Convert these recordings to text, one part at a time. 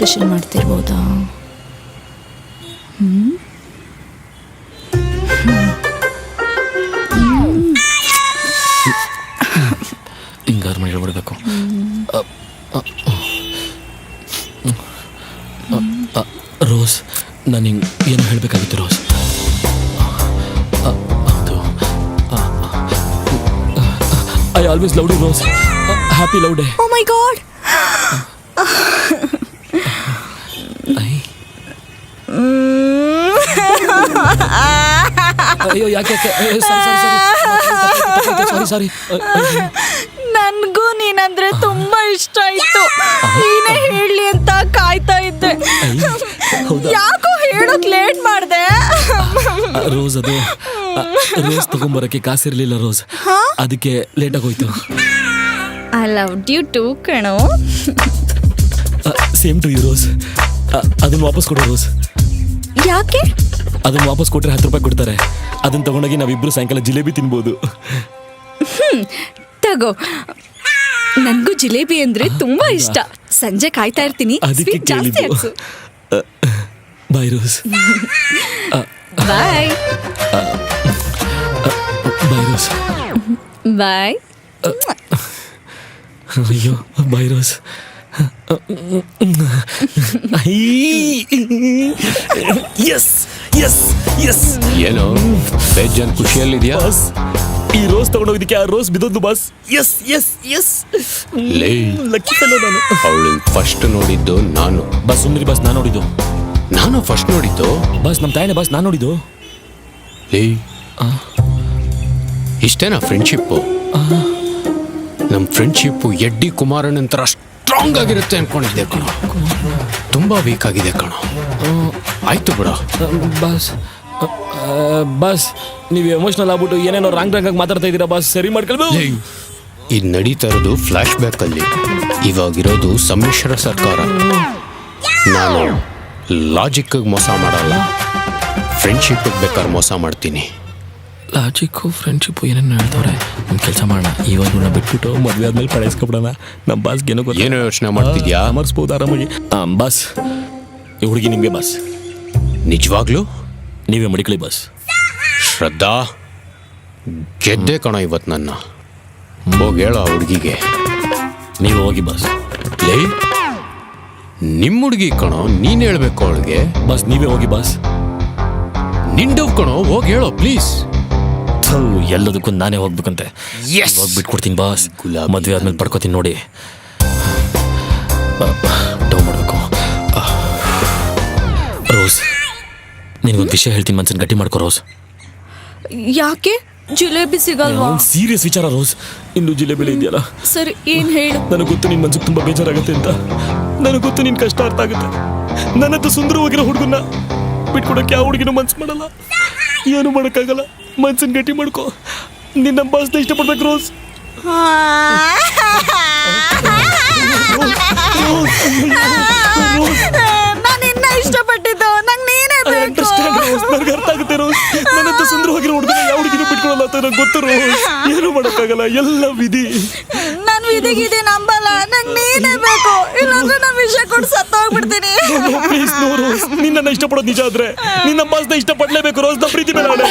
Competition ಮಾಡ್ತಿರ್ಬೋದಾ? ಹಿಂಗಾರು ಮಾಡಿ ಹೇಳ್ಬಿಡ್ಬೇಕು. Rose, ನಾನು ಹಿಂಗೆ ಏನು ಹೇಳಬೇಕಾಗಿತ್ತು ರೋಸ್? ಅದು I always loved you Rose. Happy love day. Oh my god. ಅಯ್ಯೋ ಯಾಕೆ? ಸಾರಿ. ನನ್ಗೂ ನೀನಂದ್ರೆ ತುಂಬಾ ಇಷ್ಟ ಆಯ್ತು. ನೀನೇ ಹೇಳಿ ಅಂತ ಕಾಯ್ತಾ ಇದ್ದೆ. ಯಾಕೋ ಹೇಳೋಕ್ ಲೇಟ್ ಮಾಡ್ದೆ. ರೋಸ್, ಅದು ರೋಸ್ ತಗೊಂಬರಕ್ಕೆ ಕಾಸಿರ್ಲಿಲ್ಲ ರೋಸ್, ಅದಕ್ಕೆ ಲೇಟ್ ಆಗೋಯ್ತು. ಐ ಲವ್ ಯು ಟು ಕಣೋ. Same to you Rose. ಅದನ್ನ ವಾಪಸ್ ಕೊಡು ರೋಸ್. ಯಾಕೆ? ಅದನ್ನ ವಾಪಸ್ ಕೊಟ್ರೆ 10 ರೂಪಾಯಿ ಕೊಡ್ತಾರೆ. ಅದನ್ನ ತಗೊಂಡೋಗಿ ನಾವಿಬ್ರು ಸಾಯಂಕಾಲ ಜಿಲೇಬಿ ತಿನ್ಬೋದು. ತಗೋ. ನನ್ಗೂ ಜಿಲೇಬಿ ಅಂದ್ರೆ ತುಂಬಾ ಇಷ್ಟ. ಸಂಜೆ ಕಾಯ್ತಾ ಇರ್ತೀನಿ. ಅದಕ್ಕೆ ಜಾಸ್ತಿ ಹಾಕ್ಸು. ಬಾಯ್ ರೋಸ್. ಬಾಯ್. ಬಾಯ್ ರೋಸ್. ಬಾಯ್. ಅಯ್ಯೋ ಬಾಯ್ ರೋಸ್. ಎಸ್ ಏನೋ ಬೇಜಾನ್ ಖುಷಿಯಲ್ಲಿದ್ಯಾ? ಈ ರೋಸ್ ತಗೊಂಡೋಗಿದ್ದಕ್ಕೆ ಆ ರೋಸ್ ಬಿದ್ದೊಂದು ಬಾಸ್. ಎಸ್ ಲಕ್ಕಿ ಫೆಲೋ ನಾನು. ಅವಳನ್ನ ಫಸ್ಟ್ ನೋಡಿದ್ದು ನಾನು. ಬಸ್ ಸುಂದರಿ ಬಸ್ ನಾನು ನೋಡಿದ್ದು. ನಾನು ಫಸ್ಟ್ ನೋಡಿದ್ದು ಬಸ್ ನಮ್ಮ ತಾಯಿನೇ ಬಸ್ ನಾನು ನೋಡಿದ್ದು. ಲೇ, ಇಷ್ಟೇನಾ ಫ್ರೆಂಡ್ಶಿಪ್ಪು? ನಮ್ಮ ಫ್ರೆಂಡ್ಶಿಪ್ಪು ಎಡ್ಡಿ ಕುಮಾರನ್ ನಂತರ ಸ್ಟ್ರಾಂಗ್ ಆಗಿರುತ್ತೆ ಅನ್ಕೊಂಡಿದ್ದೆ ಕಣೋ. ತುಂಬಾ ವೀಕ್ ಆಗಿದೆ ಕಣೋ. ಆಯ್ತು ಬಿಡ ಬಸ್. ನೀವು ಎಮೋಷನಲ್ ಆಗ್ಬಿಟ್ಟು ಏನೇನೋ ರಾಂಗ್ ಆಗಿ ಮಾತಾಡ್ತಾ ಇದ್ದೀರಾ ಬಸ್. ಸರಿ ಮಾಡ್ಕೊಳ್ಬೋ. ಇದು ನಡೀತಾ ಇರೋದು ಫ್ಲಾಶ್ ಬ್ಯಾಕ್ ಅಲ್ಲಿ. ಇವಾಗಿರೋದು ಸಮ್ಮಿಶ್ರ ಸರ್ಕಾರ. ನಾನು ಲಾಜಿಕ್ ಮೋಸ ಮಾಡಲ್ಲ, ಫ್ರೆಂಡ್ಶಿಪ್ ಬೇಕಾದ್ರೆ ಮೋಸ ಮಾಡ್ತೀನಿ. ಲಾಜಿಕ್ಕು ಫ್ರೆಂಡ್ಶಿಪ್ಪು ಏನೇನು ಹೇಳ್ತವ್ರೆ. ನಮ್ಮ ಕೆಲಸ ಮಾಡೋಣ, ಇವಾಗ ಬಿಟ್ಬಿಟ್ಟು ಮದುವೆ ಆದ್ಮೇಲೆ ಪಡೆಸ್ಕೊಬಿಡೋಣ. ನಮ್ಮ ಬಾಸ್ಗೆ ಏನೋ ಯೋಚನೆ ಮಾಡ್ತಿದ್ಯಾ? ಅಮರ್ಸ್ಬೋದು ಆರಾಮಾಗಿ. ಬಸ್, ಈ ಹುಡುಗಿ ನಿಮಗೆ ಬಸ್. ನಿಜವಾಗ್ಲೂ ನೀವೇ ಮಡಿಕಳಿ ಬಸ್. ಶ್ರದ್ಧಾ, ಗೆದ್ದೆ ಕಣೋ ಇವತ್ತು ನನ್ನ. ಹೋಗಿ ಹೇಳೋ ಆ ಹುಡುಗಿಗೆ. ನೀವು ಹೋಗಿ ಬಸ್. ಲೇ, ನಿಮ್ಮ ಹುಡುಗಿ ಕಣೋ, ನೀನು ಹೇಳ್ಬೇಕು ಅವಳಿಗೆ. ಬಸ್ ನೀವೇ ಹೋಗಿ ಬಸ್. ನಿಂಡವ್ ಕಣೋ, ಹೋಗಿ ಹೇಳೋ ಪ್ಲೀಸ್. ಎಲ್ಲದಕ್ಕೂ ನಾನೇ ಹೋಗ್ಬೇಕಂತೆ. ಹೋಗಿ ಬಿಟ್ಕೊಡ್ತೀನಿ ಬಾಸ್. ಮದುವೆ ಆದ್ಮೇಲೆ ಪಡ್ಕೋತೀನಿ ನೋಡಿ. ಡೌ ಮಾಡಬೇಕು. ರೋಸ್, ನಿನಗೊಂದು ವಿಷಯ ಹೇಳ್ತೀನಿ, ಮನ್ಸನ್ನು ಗಟ್ಟಿ ಮಾಡ್ಕೋ ರೋಸ್. ಯಾಕೆ? ಜಿಲೇಬಿ ಸಿಗಲ್ವಾ? ಸೀರಿಯಸ್ ವಿಚಾರ ರೋಸ್. ಇನ್ನು ಜಿಲೇಬಿ ಇದೆಯಲ್ಲ. ಸರಿ, ಏನ್ ಹೇಳು. ನನಗೆ ಗೊತ್ತು ನಿನ್ ಮನ್ಸಿಗೆ ತುಂಬಾ ಬೇಜಾರಾಗುತ್ತೆ ಅಂತ. ನನಗೆ ಗೊತ್ತು ನಿನ್ ಕಷ್ಟ ಅರ್ಥ ಆಗುತ್ತೆ. ನನ್ನಂತ ಸುಂದರವಾಗಿರೋ ಹುಡುಗನ್ನ ಬಿಟ್ಕೊಡಕ್ಕೆ ಯಾವ ಹುಡುಗಿನೂ ಮನ್ಸು ಮಾಡಲ್ಲ. ಏನು ಮಾಡೋಕ್ಕಾಗಲ್ಲ. ಮನ್ಸನ್ನು ಗಟ್ಟಿ ಮಾಡ್ಕೋ. ನಿನ್ನ ಬಾಸ್ನ ಇಷ್ಟಪಡ್ಬೇಕು ರೋಸ್. ನಾನು ಇನ್ನ ಇಷ್ಟಪಟ್ಟಿದ್ದು ನಂಗೆ ನೀನೇ ಬೇಕು. ನನಗೆ ಅರ್ಥ ಆಗುತ್ತೆ ರೋಸ್. ನನ್ನಂತ ಸುಂದರವಾಗಿರೋ ಹುಡುಗನ ಯಾವ ಹುಡುಗಿನೂ ಬಿಟ್ಕೊಡಲ್ಲ ಅಂತ ನನಗೆ ಗೊತ್ತು ರೋಸ್. ಏನು ಮಾಡೋಕ್ಕಾಗಲ್ಲ, ಎಲ್ಲ ವಿಧಿ. ನಾನು ವಿಧಿಗಿದೆ ನಂಬಲ್ಲ. ನಂಗೆ ನೀನೇ ಬೇಕು, ಇಲ್ಲಾಂದ್ರೆ ನಾನು ವಿಷಯ ಕೊಟ್ಟು ಸತ್ತೋಗ್ಬಿಡ್ತೀನಿ. Please no rose. ನಿನ್ನನ್ನ ಇಷ್ಟಪಡೋದು ನಿಜ ಆದ್ರೆ ನಿನ್ನ ಬಾಸ್ನ ಇಷ್ಟಪಡಲೇಬೇಕು ರೋಸ್. ನಮ್ಮ ಪ್ರೀತಿ ಮೇಲೆ ಆಣೆ.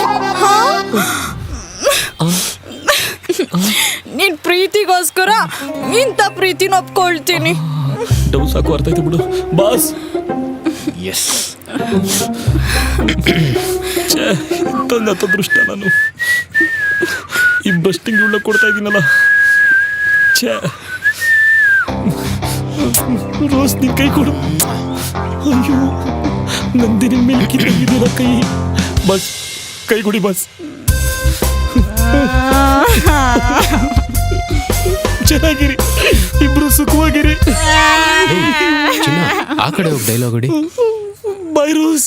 ನಿನ್ ಪ್ರೀತಿಗೋಸ್ಕರ ಇಂಥ ಪ್ರೀತಿನ ಒಪ್ಕೊಳ್ತೀನಿ. ಡೌ ಸಾಕು, ಅರ್ಥ ಆಯ್ತು ಬಿಡು ಬಾಸ್. ಎಸ್, ತಂದ ಅದೃಷ್ಟ. ನಾನು ಈ ಬಸ್ಟಿಂಗ್ ಉಳ್ಳ ಕೊಡ್ತಾ ಇದ್ದೀನಲ್ಲ. ರೋಸ್ ನಿನ್ ಕೈ ಕೊಡು. ಅಯ್ಯೋ, ನಂದಿನಿ ಮಿಲ್ಕಿದೆಯಲ್ಲ ಕೈ. ಬಸ್ ಕೈ ಕೊಡಿ ಬಸ್. ಚೆನ್ನಾಗಿರಿ, ಇಬ್ರು ಸುಖವಾಗಿರಿ. ಆ ಕಡೆ ಹೋಗಿ ಡೈಲಾಗ್ ಹೊಡಿ. ಬಾಯ್ ರೋಸ್,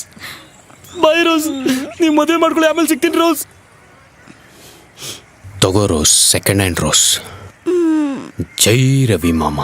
ಬಾಯ್ ರೋಸ್. ನೀವು ಮದುವೆ ಮಾಡ್ಕೊಳ್ಳಿ, ಆಮೇಲೆ ಸಿಗ್ತೀನಿ ರೋಸ್. ತಗೋ ರೋಸ್, ಸೆಕೆಂಡ್ ಹ್ಯಾಂಡ್ ರೋಸ್. ಜೈ ರವಿ ಮಾಮ.